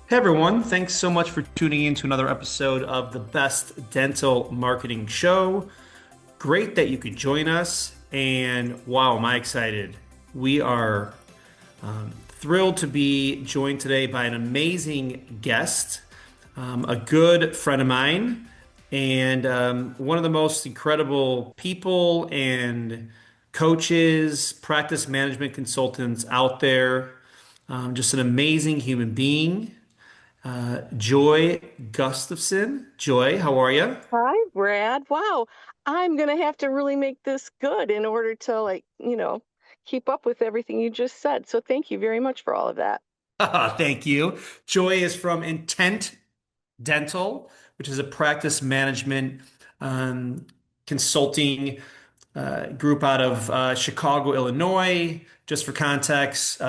Hey everyone, thanks so much for tuning in to another episode of the Best Dental Marketing Show. Great that you could join us, and wow, am I excited. We are thrilled to be joined today by an amazing guest, a good friend of mine, and one of the most incredible people and coaches, practice management consultants out there. Just an amazing human being. Joy Gustafson. Joy, how are you? Hi, Brad. Wow. I'm going to have to really make this good in order to keep up with everything you just said. So thank you very much for all of that. Thank you. Joy is from Intent Dental, which is a practice management um, consulting group out of Chicago, Illinois. Just for context,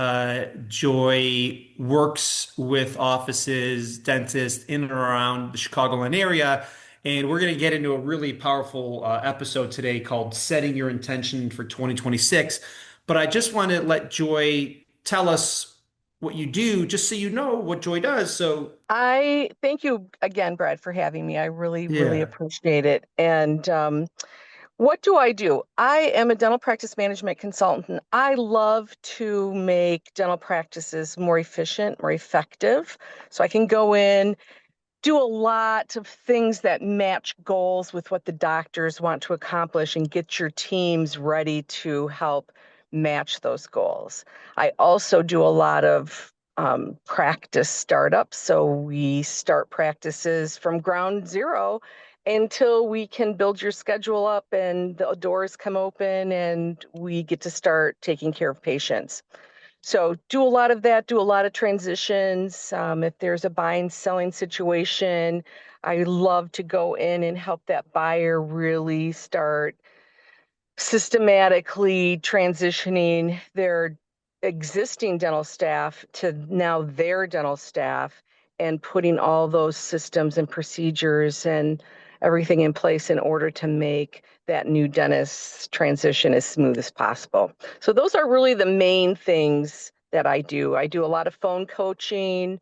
Joy works with offices, dentists in and around the Chicagoland area. And we're going to get into a really powerful episode today called Setting Your Intention for 2026. But I just want to let Joy tell us what you do, just so you know what Joy does. So, I thank you again, Brad, for having me. I really, really yeah, appreciate it. And what do I do? I am a dental practice management consultant. I love to make dental practices more efficient, more effective. So I can go in, do a lot of things that match goals with what the doctors want to accomplish and get your teams ready to help match those goals. I also do a lot of practice startups. So we start practices from ground zero until we can build your schedule up and the doors come open and we get to start taking care of patients. So do a lot of that, do a lot of transitions. If there's a buying selling situation, I love to go in and help that buyer really start systematically transitioning their existing dental staff to now their dental staff and putting all those systems and procedures and everything in place in order to make that new dentist transition as smooth as possible. So those are really the main things that I do. I do a lot of phone coaching,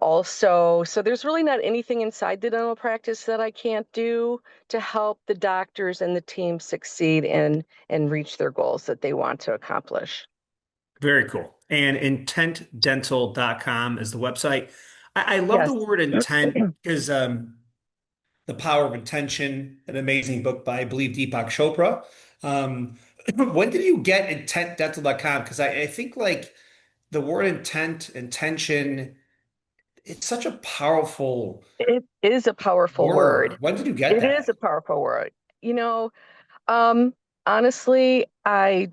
also, so there's really not anything inside the dental practice that I can't do to help the doctors and the team succeed and reach their goals that they want to accomplish. very cool. And intentdental.com is the website. I love the Yes. word intent because The Power of Intention, an amazing book by, I believe, Deepak Chopra. Um, when did you get intentdental.com? Because I think like the word intent, intention, it's such a powerful It is a powerful word. word. When did you get It is that? a powerful word. You know, um, honestly, I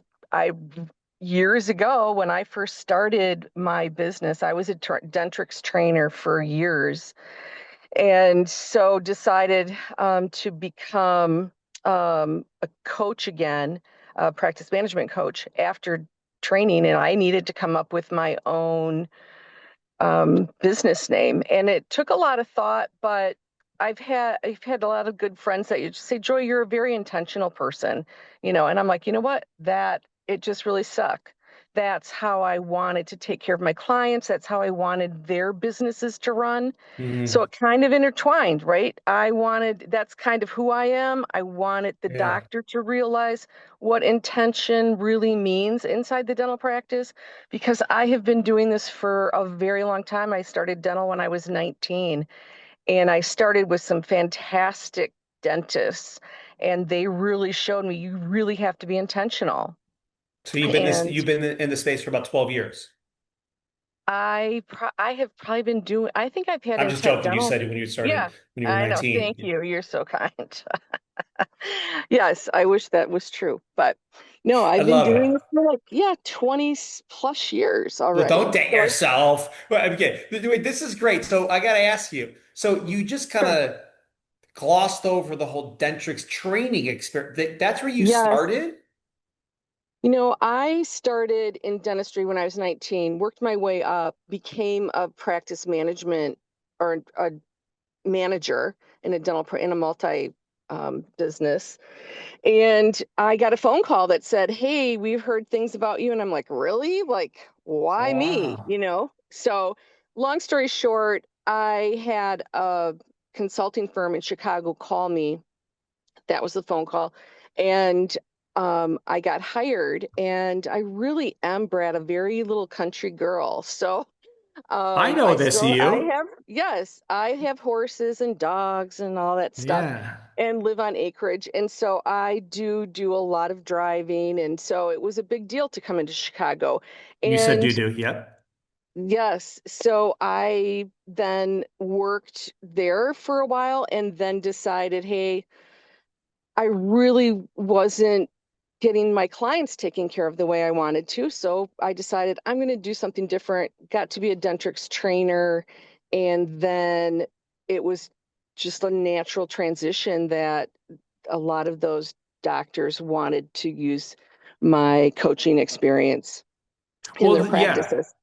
years ago when I first started my business, I was a Dentrix trainer for years, and so decided to become a coach again, a practice management coach after training, and I needed to come up with my own business name, and it took a lot of thought, but I've had a lot of good friends that you just say, Joy, you're a very intentional person, and I'm like, you know what? That it just really suck. That's how I wanted to take care of my clients. That's how I wanted their businesses to run. So Mhm. it kind of intertwined, right? That's kind of who I am. I wanted the Yeah. doctor to realize what intention really means inside the dental practice because I have been doing this for a very long time. I started dental when I was 19, and I started with some fantastic dentists, and they really showed me you really have to be intentional. So And you've been in the space for about 12 years. I have probably been doing, I think I've had I'm just intent joking. You dental. said it when you started Yeah, when you were I know. 19. Thank you. You're so kind. Yes, I wish that was true. But no, I I've been love it. doing this for like, yeah, 20 plus years Well, don't already. date So it's yourself. Well, okay, wait, this is great. So I got to ask you. So you just kind sure. of glossed over the whole Dentrix training experience. That's where you Yes. started? I started in dentistry when I was 19, worked my way up, became a practice management or a manager in a in a multi business. And I got a phone call that said, "Hey, we've heard things about you." And I'm like, "Really? Like, why me?" Wow. So long story short, I had a consulting firm in Chicago call me. That was the phone call. And I got hired, and I really am, Brad, a very little country girl. So I know this, I you. have, yes, I have horses and dogs and all that stuff Yeah. and live on acreage. And so I do a lot of driving. And so it was a big deal to come into Chicago. You said And do. Yep. yes, so I then worked there for a while and then decided, hey, I really wasn't getting my clients taken care of the way I wanted to. So I decided I'm going to do something different, got to be a Dentrix trainer. And then it was just a natural transition that a lot of those doctors wanted to use my coaching experience in their Yeah. practices.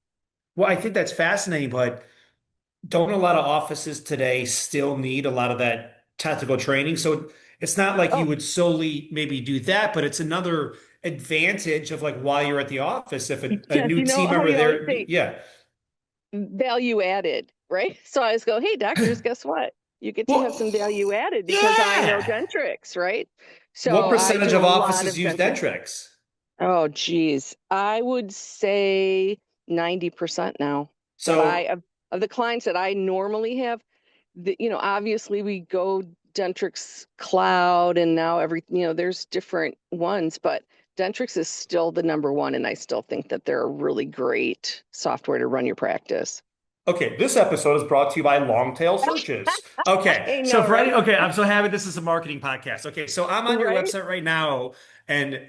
Well, I think that's fascinating, but don't a lot of offices today still need a lot of that tactical training? So it's not like you Oh, would solely maybe do that, but it's another advantage of like while you're at the office, if a yes, new you know team how member you always there, say yeah. value added, right? So I always go, hey, doctors, guess what? You get to have Well, some value added because I know yeah. Dentrix, right? What So I percentage do of a lot offices of use Dentrix. Dentrix? Oh, geez. I would say 90% now that So, of the clients that I normally have, obviously we go Dentrix Cloud and now there's different ones, but Dentrix is still the number one. And I still think that they're a really great software to run your practice. okay, this episode is brought to you by Longtail Searches. Okay, I so know, for any, right? okay, I'm so happy this is a marketing podcast. Okay, so I'm on your Right? website right now, and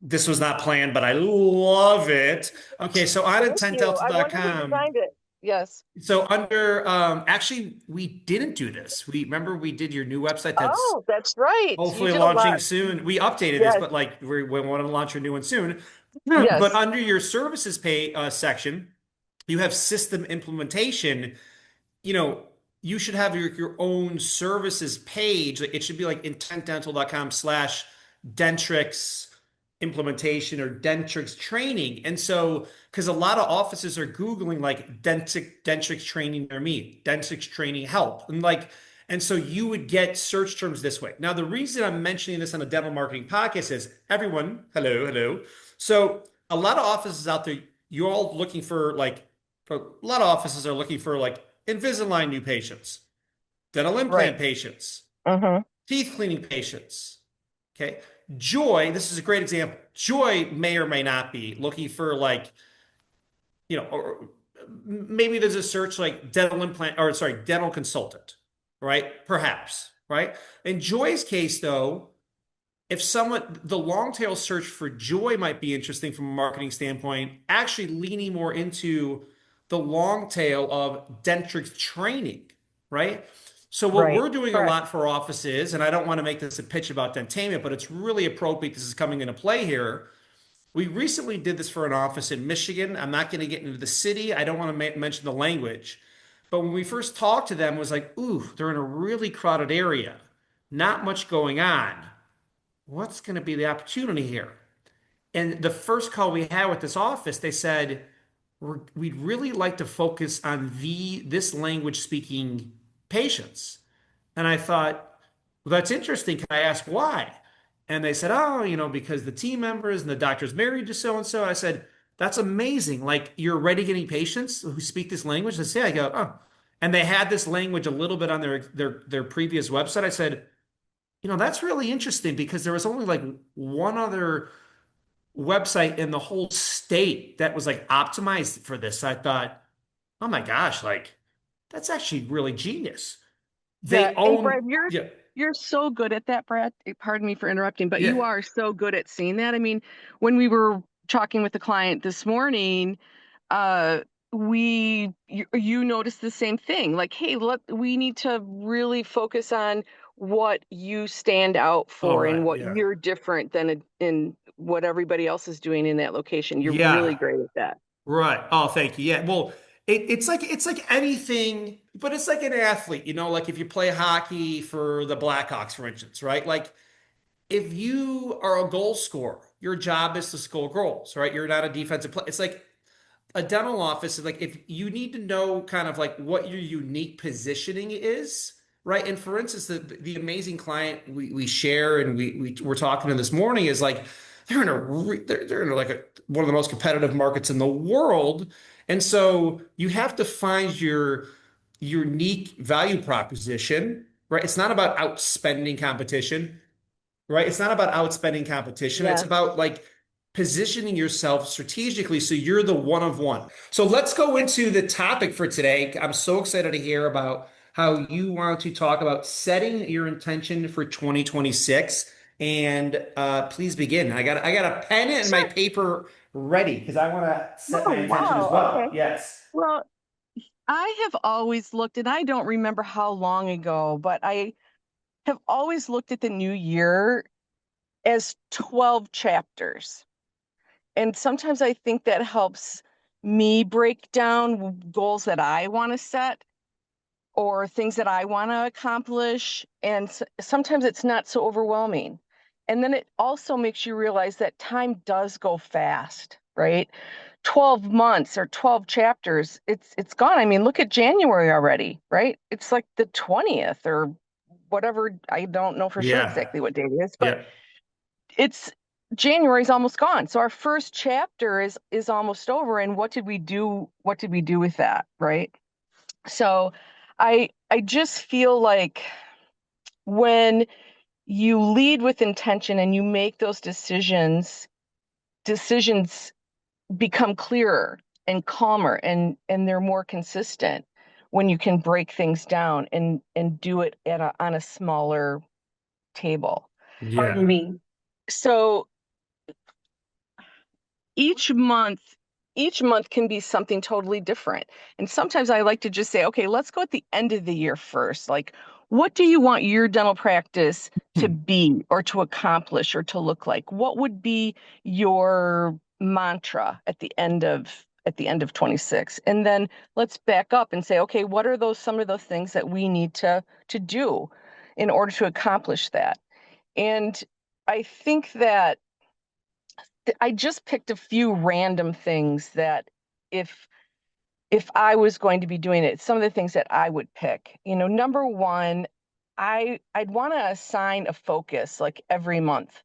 this was not planned, but I love it. Okay, so on Thank you. I wonder who intentdelta.com. designed it. Yes. So under actually we didn't do this. We remember we did your new website that's Oh, that's right. You hopefully did a launching lot. soon. We updated this, Yes. but like we want to launch a new one soon. But Yes. under your services pay section, you have system implementation. You know, you should have your own services page. Like it should be like intentdental.com/Dentrix implementation or Dentrix training. And so, because a lot of offices are Googling like Dentrix training near me, Dentrix training help. And so you would get search terms this way. Now, the reason I'm mentioning this on a dental marketing podcast is everyone, hello, hello. So a lot of offices out there, you're all looking for a lot of offices are looking for like Invisalign new patients, dental Right. implant patients, Mm-hmm. teeth cleaning patients. Okay. Joy, this is a great example. Joy may or may not be looking for like, or maybe there's a search like dental implant or sorry, dental consultant, right? Perhaps, right? In Joy's case, though, if someone, the long tail search for Joy might be interesting from a marketing standpoint, actually leaning more into the long tail of Dentrix training, right? So what Right. we're doing a Correct. lot for offices, and I don't want to make this a pitch about Dentainment, but it's really appropriate. This is coming into play here. We recently did this for an office in Michigan. I'm not going to get into the city. I don't want to mention the language. But when we first talked to them, it was like, ooh, they're in a really crowded area. Not much going on. What's going to be the opportunity here? And the first call we had with this office, they said, we'd really like to focus on this language speaking patients. And I thought, well, that's interesting. Can I ask why? And they said, oh, because the team members and the doctor's married to so and so. I said, that's amazing. Like you're already getting patients who speak this language. They say, I go, oh. And they had this language a little bit on their previous website. I said, that's really interesting because there was only like one other website in the whole state that was like optimized for this. I thought, oh my gosh, like that's actually really genius. Yeah. They And Brad, own, yeah, you're so good at that, Brad. Pardon me for interrupting, but yeah, you are so good at seeing that. I mean, when we were talking with the client this morning, uh you noticed the same thing. Like, hey, we need to really focus on what you stand out all for and right, what yeah, you're different than in what everybody else is doing in that location. You're really yeah, great at that. right. Oh, thank you. Yeah, well, it's like anything, but it's like an athlete, like if you play hockey for the Blackhawks, for instance, right? Like if you are a goal scorer, your job is to score goals, right? You're not a defensive player. It's like a dental office is like if you need to know kind of like what your unique positioning is, right? And for instance, the amazing client we share and we're talking to this morning is like they're in like one of the most competitive markets in the world. And so you have to find your unique value proposition, right? It's not about outspending competition, right? It's not about outspending competition. It's Yeah. about like positioning yourself strategically so you're the one of one. So let's go into the topic for today. I'm so excited to hear about how you want to talk about setting your intention for 2026. And please begin. I got a pen and my Sure. paper ready because I want to set my Oh, intention as wow. well. Okay. Yes. Well, I have always looked, and I don't remember how long ago, but I have always looked at the new year as 12 chapters. And sometimes I think that helps me break down goals that I want to set or things that I want to accomplish. And sometimes it's not so overwhelming. And then it also makes you realize that time does go fast, right? 12 months or 12 chapters, it's gone. I mean, look at January already, right? It's like the 20th or whatever. I don't know for sure Yeah. exactly what date it is, but Yeah. it's January's almost gone. So our first chapter is almost over. And what did we do? What did we do with that, right? So I just feel like when you lead with intention and you make those decisions become clearer and calmer and they're more consistent when you can break things down and do it on a smaller table. Yeah. Pardon me. So each month each month can be something totally different. And sometimes I like to just say, okay, let's go at the end of the year first. Like, what do you want your dental practice to Hmm. be or to accomplish or to look like? What would be your mantra at the end of 26? And then let's back up and say, okay, what are those some of those things that we need to do in order to accomplish that? And I think that I just picked a few random things that if if I was going to be doing it, some of the things that I would pick. You know, number one, I'd want to assign a focus like every month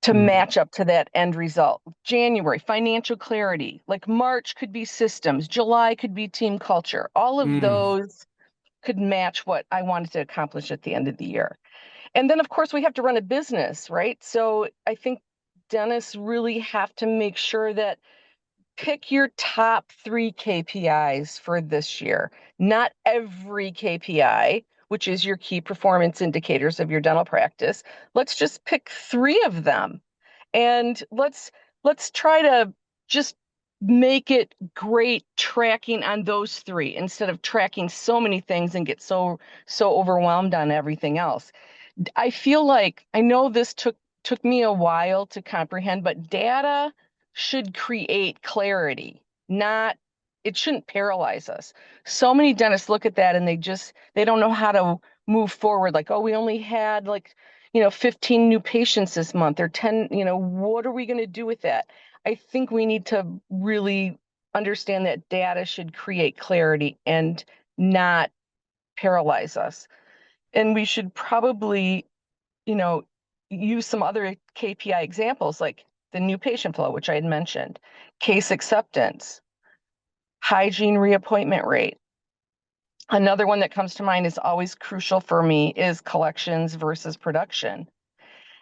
to Mm. match up to that end result. January, financial clarity. Like March could be systems, July could be team culture. All of Mm. those could match what I wanted to accomplish at the end of the year. And then, of course, we have to run a business, right? So I think dentists really have to make sure that pick your top three KPIs for this year, not every KPI, which is your key performance indicators of your dental practice. Let's just pick three of them and let's try to just make it great tracking on those three instead of tracking so many things and get so overwhelmed on everything else. I feel like I know this took me a while to comprehend, but data should create clarity, not it shouldn't paralyze us. So many dentists look at that and they don't know how to move forward. Like, oh, we only had like, 15 new patients this month or 10, what are we going to do with that? I think we need to really understand that data should create clarity and not paralyze us. And we should probably you know, use some other KPI examples like the new patient flow, which I had mentioned, case acceptance, hygiene reappointment rate. Another one that comes to mind is always crucial for me is collections versus production.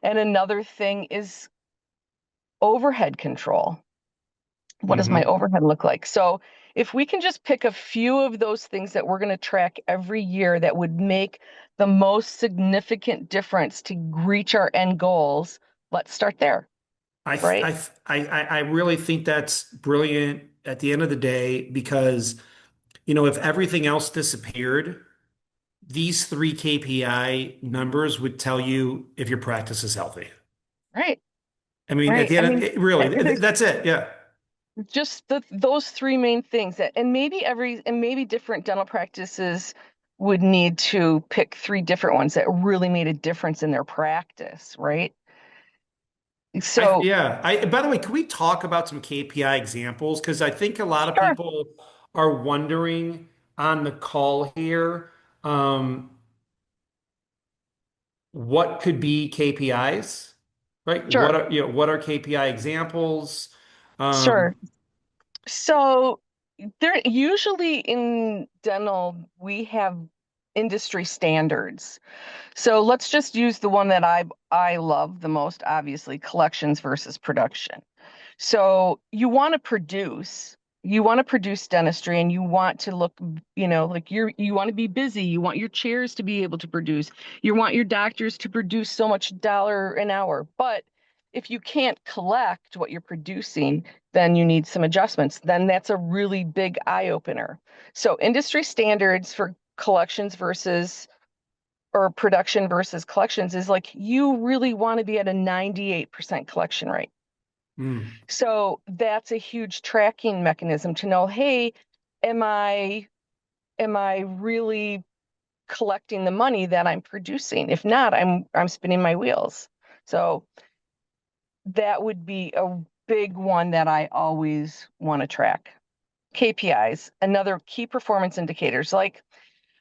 And another thing is overhead control. What does my Hmm. overhead look like? So if we can just pick a few of those things that we're going to track every year that would make the most significant difference to reach our end goals, let's start there, I, th- right? I, th- I really think that's brilliant at the end of the day because, if everything else disappeared, these three KPI numbers would tell you if your practice is healthy. Right, I mean, at right. the I end of mean, it, really, there's that's it. Yeah. just those three main things that, and maybe different dental practices would need to pick three different ones that really made a difference in their practice, right? So, Yeah. By the way, can we talk about some KPI examples? Because I think a lot of sure, people are wondering on the call here, um, what could be KPIs, right? sure, What are KPI examples? sure. Um, So, there usually in dental, we have industry standards. So let's just use the one that I love the most, obviously, collections versus production. So you want to produce dentistry and you want to look, like you want to be busy. You want your chairs to be able to produce. You want your doctors to produce so much dollar an hour. But if you can't collect what you're producing, then you need some adjustments. Then that's a really big eye opener. So industry standards for collections versus or production versus collections is like you really want to be at a 98% collection rate. mm, So that's a huge tracking mechanism to know, hey, am I am I really collecting the money that I'm producing? If not, I'm spinning my wheels. So that would be a big one that I always want to track. KPIs, another key performance indicators, like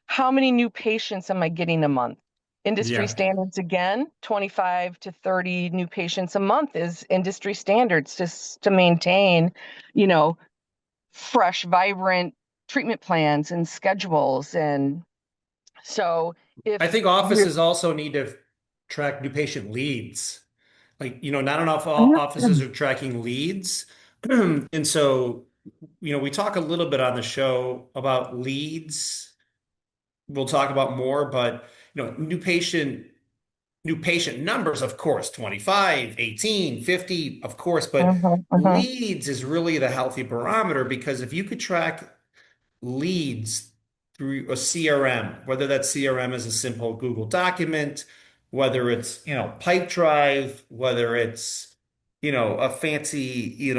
how many new patients am I getting a month? Industry yeah. standards again, 25 to 30 new patients a month is industry standards just to maintain, you know, fresh, vibrant treatment plans and schedules. And so I if think you're, offices also need to track new patient leads. Like, not enough offices are tracking leads. And so, we talk a little bit on the show about leads. We'll talk about more, but new patient numbers, of course, 25, 18, 50, of course, but Mhm, mhm. leads is really the healthy barometer because if you could track leads through a CRM, whether that CRM is a simple Google document, whether it's, Pipedrive, whether it's, a fancy,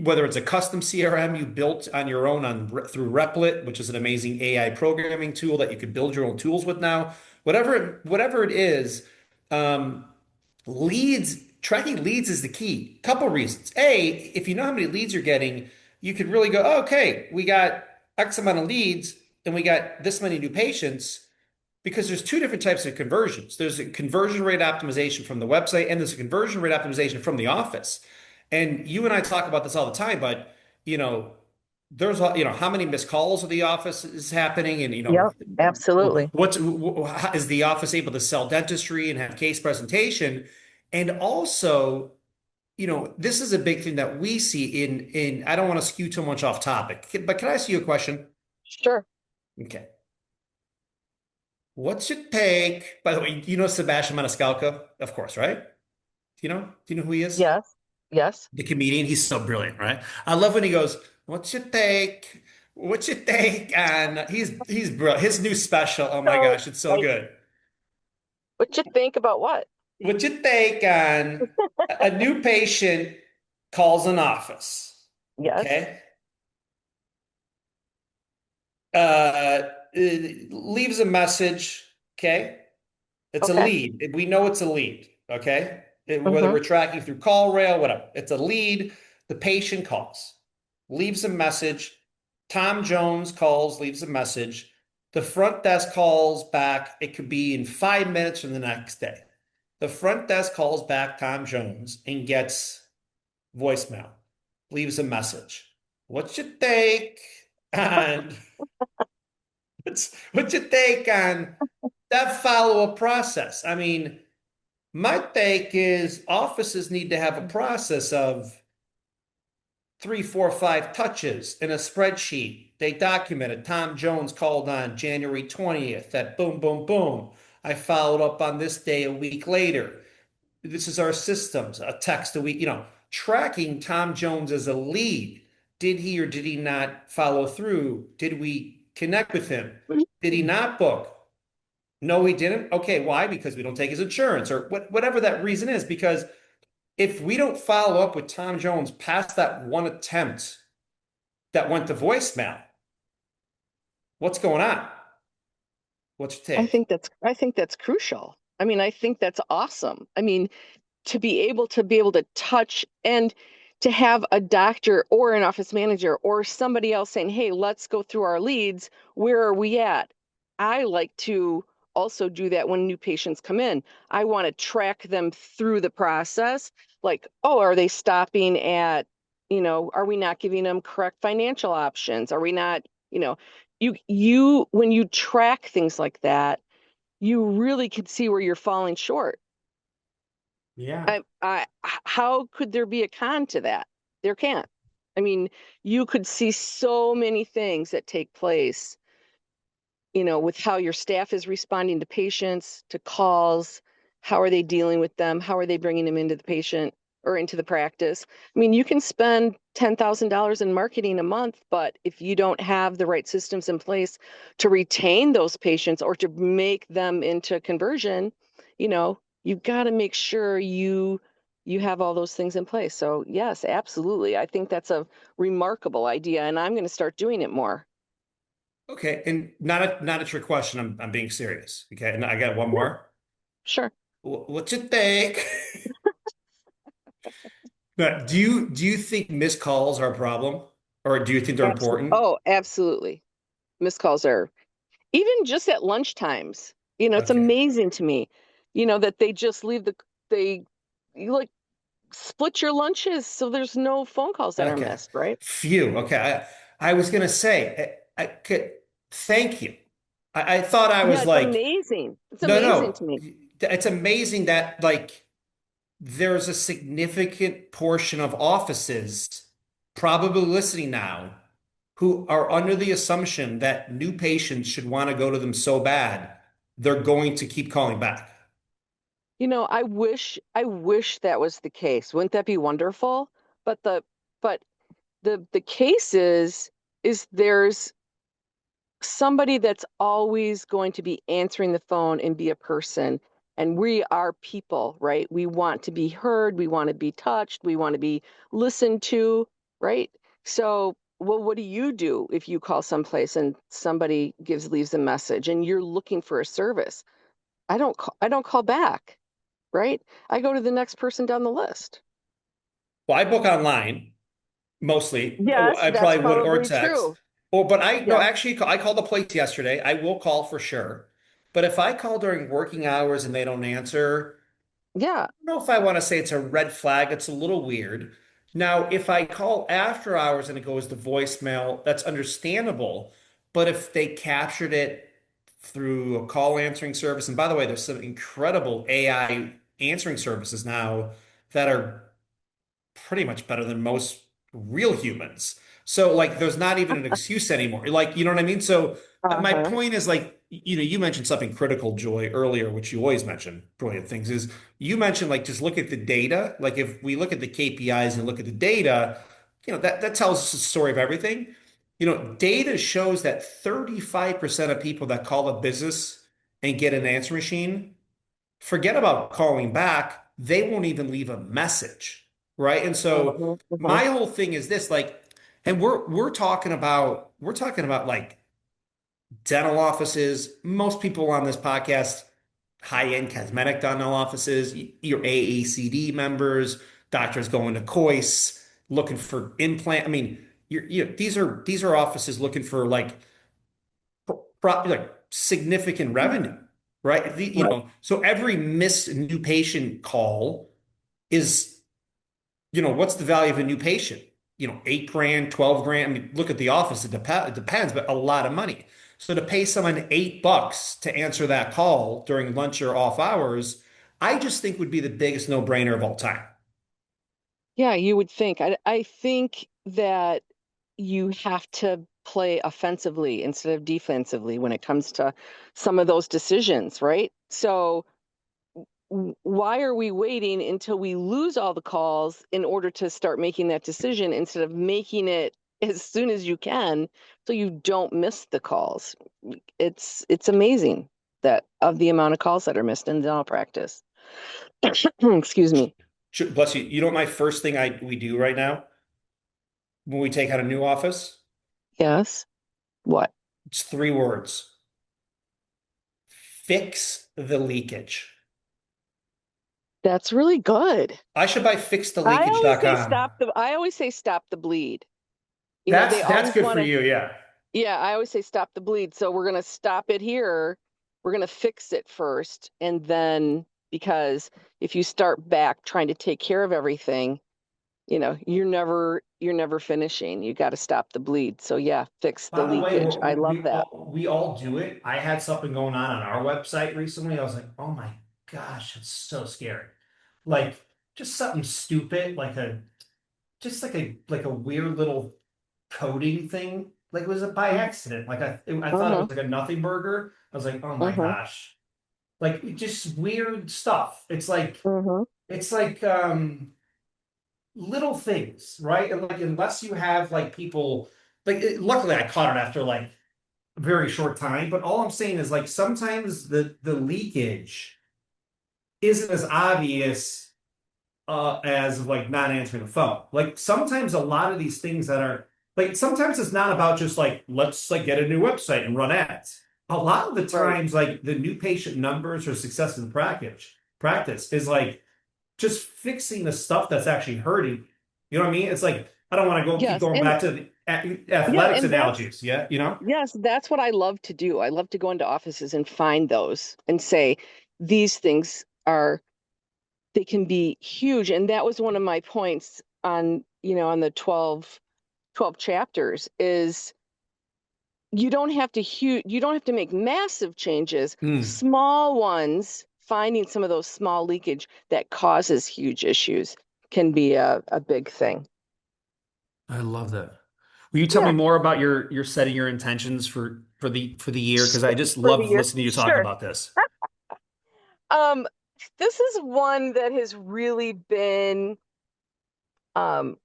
whether it's a custom CRM you built on your own through Replit, which is an amazing AI programming tool that you could build your own tools with now. Whatever it is, um, leads tracking leads is the key. Couple reasons. A, if you know how many leads you're getting, you could really go, oh, okay, we got X amount of leads and we got this many new patients because there's two different types of conversions. There's a conversion rate optimization from the website and there's a conversion rate optimization from the office. And you and I talk about this all the time, but you know, there's how many missed calls of the office is happening, and Yep, absolutely. is the office able to sell dentistry and have case presentation, and also, this is a big thing that we see in. I don't want to skew too much off topic, but can I ask you a question? Sure. Okay. What's your take? By the way, you know Sebastian Maniscalco, of course, right? Do you know who he is? Yes. Yes. The comedian. He's so brilliant, right? I love when he goes, "What's your take? What's your take?" And he's brilliant. His new special. Oh my So, gosh, it's so like, good. what you think about what? What's your take on a new patient calls an office? Yes. Okay. Leaves a message. Okay. It's a Okay. lead. We know it's a lead. Okay. Whether Mm-hmm. we're tracking through call rail, whatever, it's a lead. The patient calls, leaves a message. Tom Jones calls, leaves a message. The front desk calls back. It could be in 5 minutes from the next day. The front desk calls back Tom Jones and gets voicemail, leaves a message. What's your take on what's your take on that follow-up process? I mean, my take is offices need to have a process of three, four, five touches in a spreadsheet. They documented Tom Jones called on January 20th. That boom, boom, boom. I followed up on this day a week later. This is our systems, a text a week, tracking Tom Jones as a lead. Did he or did he not follow through? Did we connect with him? Did he not book? No, he didn't. Okay, why? Because we don't take his insurance or whatever that reason is. Because if we don't follow up with Tom Jones past that one attempt that went to voicemail, what's going on? What's your take? I think that's crucial. I mean, I think that's awesome. I mean, to be able to touch and to have a doctor or an office manager or somebody else saying, "Hey, let's go through our leads. Where are we at?" I like to also do that when new patients come in. I want to track them through the process. Like, oh, are they stopping at, are we not giving them correct financial options? Are we not, when you track things like that, you really could see where you're falling short. Yeah. How could there be a con to that? There can't. I mean, you could see so many things that take place, with how your staff is responding to patients, to calls, how are they dealing with them? How are they bringing them into the patient or into the practice? I mean, you can spend $10,000 in marketing a month, but if you don't have the right systems in place to retain those patients or to make them into conversion, you've got to make sure you have all those things in place. So yes, absolutely. I think that's a remarkable idea, and I'm going to start doing it more. Okay. And not a trick question. I'm being serious. Okay. And I got one Yeah, more. sure. What's your think? But do you think missed calls are a problem, or do you think they're Absolutely. important? Oh, absolutely. Missed calls are even just at lunch times. It's Okay. amazing to me, that they just they you like split your lunches so there's no phone calls that are Okay. missed, right? Phew. Okay. I was gonna say I could thank you. I thought I Yeah, was it's like, amazing. It's no, amazing no. to me. It's amazing that like there's a significant portion of offices probably listening now who are under the assumption that new patients should want to go to them so bad, they're going to keep calling back. I wish that was the case. Wouldn't that be wonderful? But the case is there's somebody that's always going to be answering the phone and be a person. And we are people, right? We want to be heard, we want to be touched, we want to be listened to, right? So, well, what do if you call someplace and somebody leaves a message and you're looking for a service? I don't call back, right? I go to the next person down the list. Well, I book online mostly. Yes, I that's probably would or probably text. true. Or, but I no, Yeah. actually, I called the place yesterday. I will call for sure. But if I call during working hours and they don't answer, Yeah. don't know if I want to say it's a red flag. It's a little weird. Now, if I call after hours and it goes to voicemail, that's understandable. But if they captured it through a call answering service, and by the way, there's some incredible AI answering services now that are pretty much better than most real humans. So like there's not even an excuse anymore. Like, you know what I mean? So my Uh-huh. point is like, you mentioned something critical, Joy, earlier, which you always mention brilliant things is you mentioned like just look at the data. Like if we look at the KPIs and look at the data, that tells us the story of everything. Data shows that 35% of people that call a business and get an answer machine forget about calling back. They won't even leave a message, right? And so Mhm, mhm. my whole thing is this, like, and we're talking about like dental offices. Most people on this podcast, high-end cosmetic dental offices, your AACD members, doctors going to COIS, looking for implant. I mean, these are offices looking for like significant revenue, right? Right. So every missed new patient call is, what's the value of a new patient? 8 grand, 12 grand. I mean, look at the office. It depends, but a lot of money. So to pay someone $8 to answer that call during lunch or off hours, I just think would be the biggest no-brainer of all time. Yeah, you would think. I think that you have to play offensively instead of defensively when it comes to some of those decisions, right? So why are we waiting until we lose all the calls in order to start making that decision instead of making it as soon as you can so you don't miss the calls? It's amazing that of the amount of calls that are missed in dental practice. Excuse me. Bless you. You know what my first thing we do right now when we take out a new office? Yes. What? It's 3 words. Fix the leakage. That's really good. I should buy fixtheleakage.com. I always say stop the bleed. They That's always good want for to, you, yeah. yeah, I always say stop the bleed. So we're going to stop it here. We're going to fix it first. And then, because if you start back trying to take care of everything, you're never finishing. You got to stop the bleed. So yeah, fix the By the way, leakage. I love that. we all do it. I had something going on our website recently. I was like, oh my gosh, it's so scary. Like just something stupid, like a weird little coding thing. Like it was by accident. I thought it Mm-hmm. was like a nothing burger. I was like, oh my Mm-hmm. gosh. Like just weird stuff. Mm-hmm. It's like little things, right? And like unless you have like people luckily I caught it after like a very short time, but all I'm saying is like sometimes the leakage isn't as obvious as like not answering the phone. Like sometimes a lot of these things that are like sometimes it's not about just like let's like get a new website and run ads. A lot of the Right. times, like the new patient numbers or success in practice is like just fixing the stuff that's actually hurting. You know what I mean? It's like I don't want to go keep Yes. going And back to the yeah, athletics and that's analogies. Yeah, you know? yes, that's what I love to do. I love to go into offices and find those and say these things are they can be huge. And that was one of my points on the 12 chapters is you don't have to make massive changes, Mm, small ones, finding some of those small leakage that causes huge issues can be a big thing. I love that. Will you tell me Yeah, more about your setting your intentions for the year? Because I just for the love year. listening to you talk Sure. about this. Um, this is one that has really been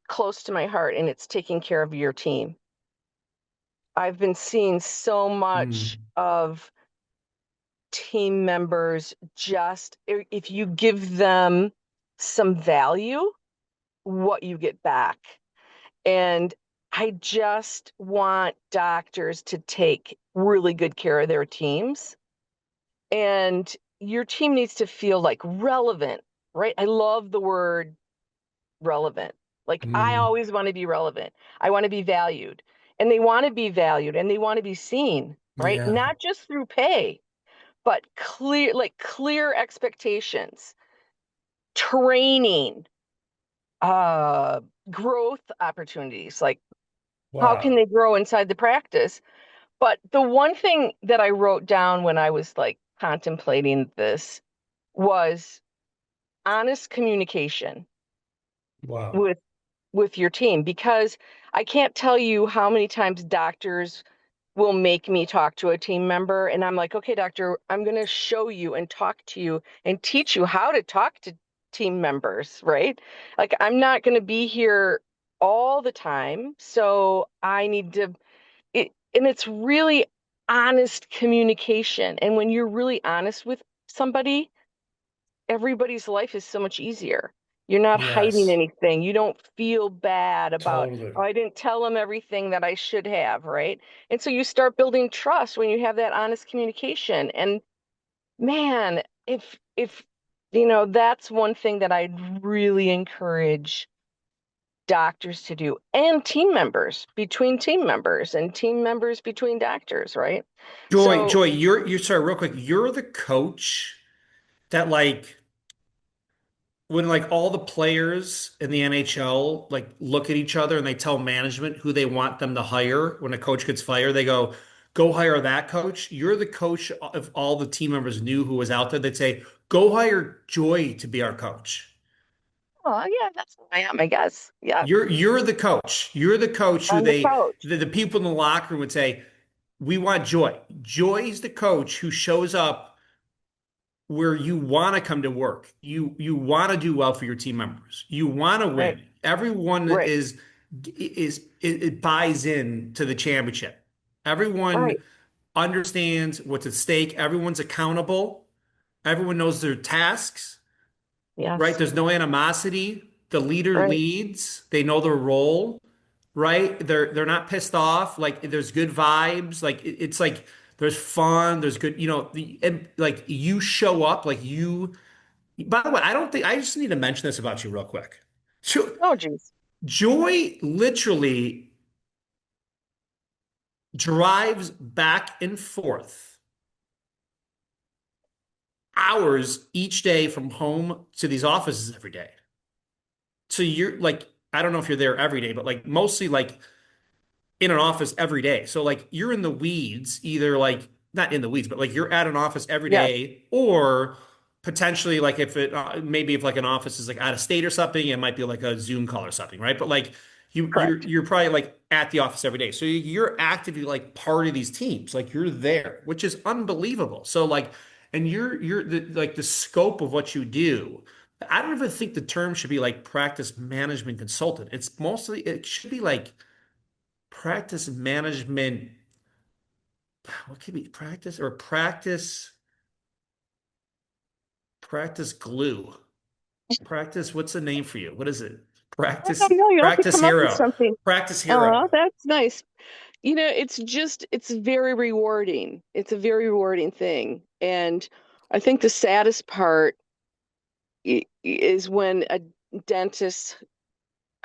close to my heart, and it's taking care of your team. I've been seeing so much Mm, of team members just if you give them some value, what you get back. And I just want doctors to take really good care of their teams. And your team needs to feel like relevant, right? I love the word relevant. Like I mm, always want to be relevant. I want to be valued. And they want to be valued and they want to be seen, right? yeah. Not just through pay, but clear expectations, training, uh growth opportunities. Like how can Wow. they grow inside the practice? But the one thing that I wrote down when I was like contemplating this was honest communication Wow. with your team because I can't tell you how many times doctors will make me talk to a team member and I'm like, "Okay, doctor, I'm going to show you and talk to you and teach you how to talk to team members," right? Like I'm not going to be here all the time, so I need to and it's really honest communication. And when you're really honest with somebody, everybody's life is so much easier. You're not hiding Yes. anything. You don't feel bad about, Totally. oh, I didn't tell them everything that I should have, right? And so you start building trust when you have that honest communication. And man, if that's one thing that I'd really encourage doctors to do and team members between team members and team members between doctors, right? So, Joy, you're sorry, real quick. You're the coach that like when like all the players in the NHL like look at each other and they tell management who they want them to hire when a coach gets fired, they go hire that coach. You're the coach of all the team members knew who was out there. They'd say, go hire Joy to be our coach. oh yeah, that's who I am, I guess. Yeah, You're the coach. You're the coach who I'm the coach. the people in the locker room would say, we want Joy. Joy's the coach who shows up where you want to come to work. You want to do well for your team members. You want to Right, win. Everyone right, it buys in to the championship. Everyone right. understands what's at stake. Everyone's accountable. Everyone knows their tasks, right? Yes, There's no animosity. The leader right. leads. They know their role, right? They're not pissed off. Like there's good vibes. Like it's like there's fun. There's good, and like you show up, like By the way, I just need to mention this about you real quick. Oh, geez. Joy literally drives back and forth hours each day from home to these offices every day. So you're like, I don't know if you're there every day, but like mostly like in an office every day. So like you're in the weeds, either like not in the weeds, but like you're at an office every Yes, day, or potentially like if it maybe if like an office is like out of state or something, it might be like a Zoom call or something, right? But like correct. you're probably like at the office every day. So you're actively like part of these teams. Like you're there, which is unbelievable. So like and you're like the scope of what you do. I don't even think the term should be like practice management consultant. It's mostly it should be like practice management. What could be practice or practice glue? Practice, what's the name for you? What is it? I don't know. You'll have to Practice come up with hero. something. Practice Oh, hero. that's nice. It's very rewarding. It's a very rewarding thing. And I think the saddest part is when a dentist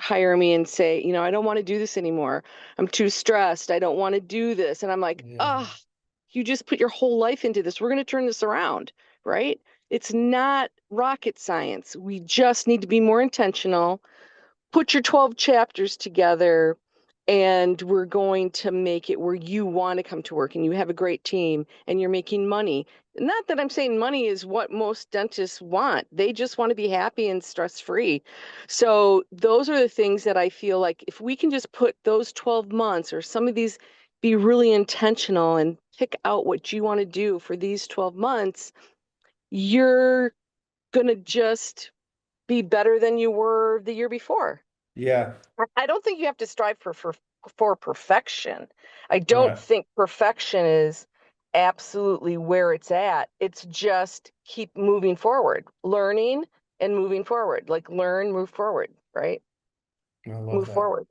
hire me and say, I don't want to do this anymore. I'm too stressed. I don't want to do this. And I'm like, Yeah. oh, you just put your whole life into this. We're going to turn this around, right? It's not rocket science. We just need to be more intentional, put your 12 chapters together, and we're going to make it where you want to come to work and you have a great team and you're making money. Not that I'm saying money is what most dentists want. They just want to be happy and stress free. So, those are the things that I feel like if we can just put those 12 months or some of these, be really intentional and pick out what you want to do for these 12 months, you're going to just be better than you were the year before. Yeah. I don't think you have to strive for perfection. I don't Right. think perfection is absolutely where it's at. It's just keep moving forward, learning and moving forward. Like learn, move forward, right? I love Move that. forward.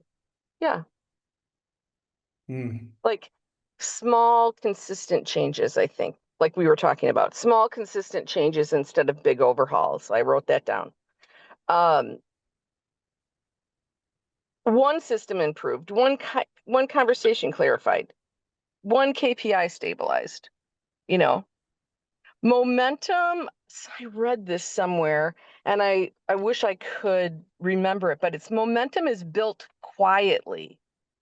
Yeah. Hmm. Like small, consistent changes, I think, like we were talking about. Small, consistent changes instead of big overhauls. I wrote that down. Um, one system improved, one conversation clarified, one KPI stabilized, you know. Momentum, I read this somewhere and I wish I could remember it, but it's momentum is built quietly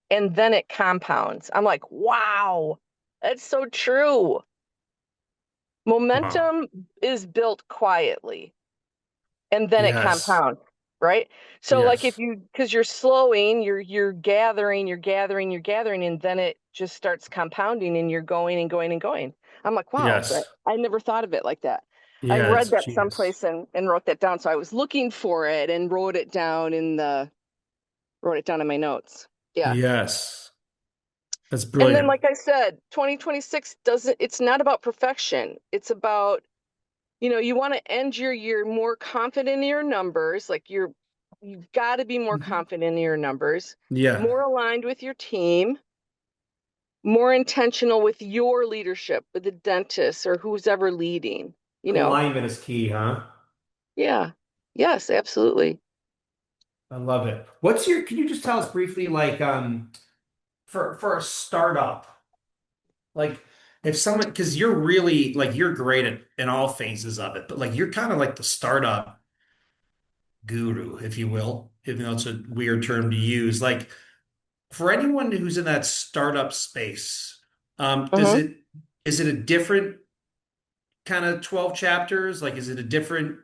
and then it compounds. I'm like, wow, that's so true. Wow. Momentum is built quietly and then it Yes. compounds, right? So like if Yes. you because you're slowing, you're gathering, you're gathering, you're gathering, and then it just starts compounding and you're going and going and going. I'm like, wow, Yes. I never thought of it like that. I Yeah, read it's that genius. someplace and wrote that down. So I was looking for it and wrote it down in my notes. Yeah. Yes. That's And then, brilliant. like I said, 2026 doesn't, it's not about perfection. It's about you want to end your year more confident in your numbers. Like you've got to be more Mhm. confident in your numbers, Yeah. more aligned with your team, more intentional with your leadership, with the dentist or who's ever leading, you know? Alignment is key, huh? Yeah. Yes, absolutely. I love it. Can you just tell us briefly, like, for a startup, like if someone, because you're really like you're great in all phases of it, but like you're kind of like the startup guru, if you will, even though it's a weird term to use. Like for anyone who's in that startup space, does Hmm. it is it a different kind of 12 chapters? Like, is it a different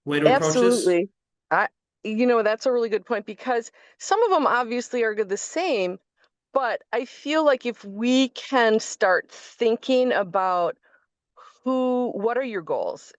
way to approach this? Absolutely. I, that's a really good point because some of them obviously are the same, but I feel like if we can start thinking about what are your goals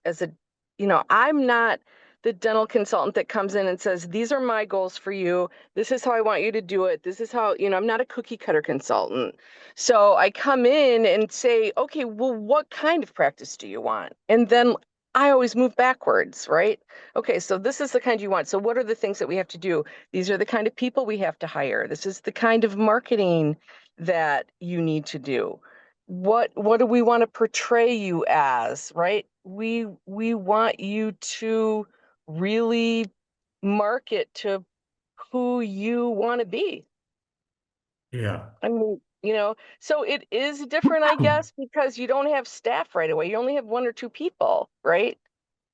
I'm not the dental consultant that comes in and says these are my goals for you, this is how I want you to do it, this is how I'm not a cookie cutter consultant. So I come in and say, okay, well, what kind of practice do you want? And then I always move backwards, right? Okay, so this is the kind you want, so what are the things that we have to do? These are the kind of people we have to hire, this is the kind of marketing that you need to do. what do we want to portray you as, right? We want you to really market to who you want to be. Yeah. I mean, so it is different, I guess, because you don't have staff right away. You only have one or two people, right?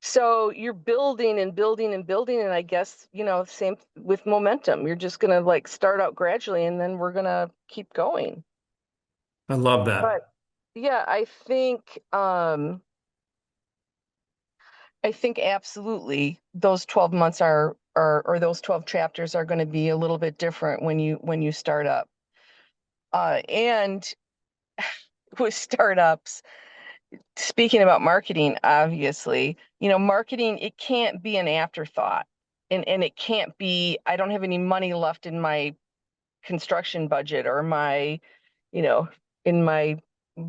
So you're building and building and building, and I guess, same with momentum. You're just gonna like start out gradually, and then we're gonna keep going. I love But that. yeah, I think absolutely those 12 months are or those 12 chapters are going to be a little bit different when you start up. And with startups, speaking about marketing, obviously, marketing, it can't be an afterthought. And it can't be, I don't have any money left in my construction budget or you know, in my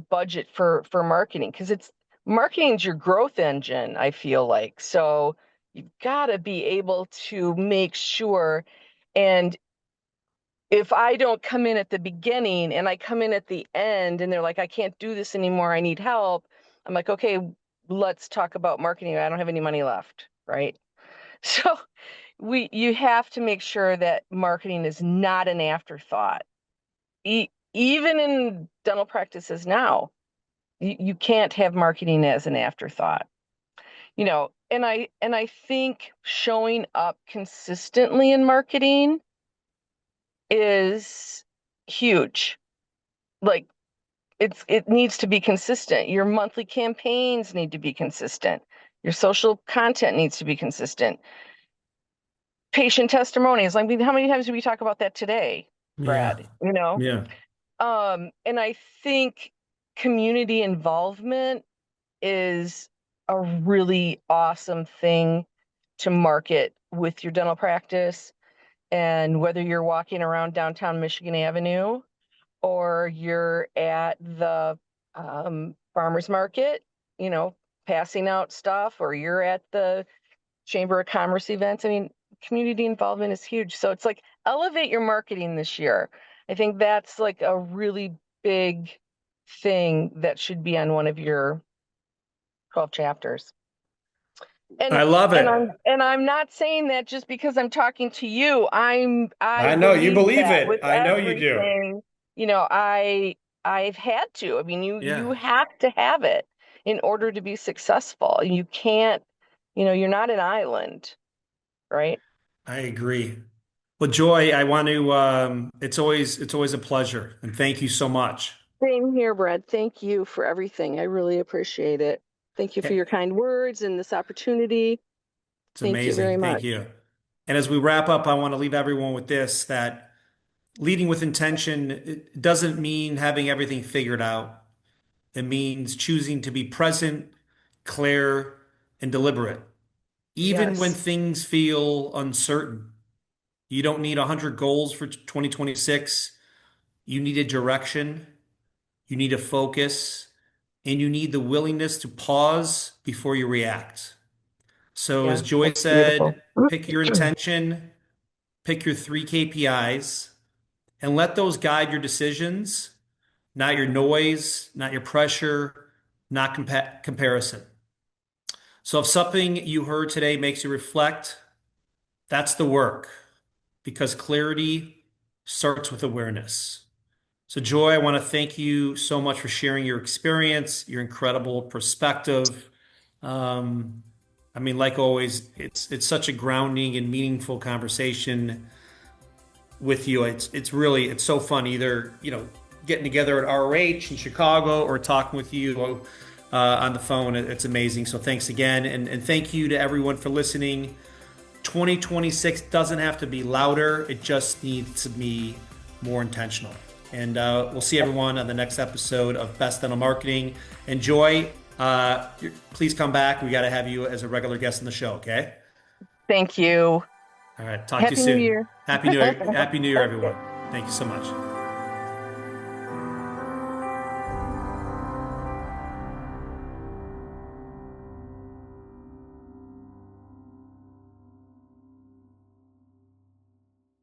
budget for marketing, because it's marketing's your growth engine, I feel like. So you've got to be able to make sure. And if I don't come in at the beginning and I come in at the end and they're like, I can't do this anymore, I need help. I'm like, okay, let's talk about marketing. I don't have any money left, right? So you have to make sure that marketing is not an afterthought. Even in dental practices now, you can't have marketing as an afterthought. And I think showing up consistently in marketing is huge. Like, it needs to be consistent. Your monthly campaigns need to be consistent. Your social content needs to be consistent. Patient testimonies. I mean, how many times did we talk about that today, Yeah. Brad? Yeah. And I think community involvement is a really awesome thing to market with your dental practice. And whether you're walking around downtown Michigan Avenue or you're at the farmers market, passing out stuff, or you're at the Chamber of Commerce events. I mean, community involvement is huge. So it's like elevate your marketing this year. I think that's like a really big thing that should be on one of your 12 chapters. And I love and it. I'm not saying that just because I'm talking to you. I I know you believe believe that it. with I know you do. everything, I've had to. I mean, Yeah. you have to have it in order to be successful. You can't, you're not an island, right? I agree. Well, Joy, I want to it's always a pleasure and thank you so much. Same here, Brad. Thank you for everything. I really appreciate it. Thank you for your kind words and this opportunity. It's Thank you very amazing. much. Thank you. And as we wrap up, I want to leave everyone with this that leading with intention it doesn't mean having everything figured out. It means choosing to be present, clear, and deliberate. Even when Yes. things feel uncertain, you don't need 100 goals for 2026. You need a direction, you need a focus, and you need the willingness to pause before you react. So, as Yeah, Joy that's beautiful. said, pick your intention, pick your three KPIs, and let those guide your decisions, not your noise, not your pressure, not comparison. So, if something you heard today makes you reflect, that's the work because clarity starts with awareness. So, Joy, I want to thank you so much for sharing your experience, your incredible perspective. Um, I mean, like always, it's such a grounding and meaningful conversation with you. It's so fun either getting together at ROH in Chicago or talking with you on the phone. It's amazing. So thanks again, and thank you to everyone for listening. 2026 doesn't have to be louder; it just needs to be more intentional. And we'll see everyone on the next episode of Best Dental Marketing. Enjoy. Please come back. We got to have you as a regular guest on the show. Okay. Thank you. All right. Talk to you Happy New soon. Year. Happy New Year. Happy New Year, everyone. Thank you so much.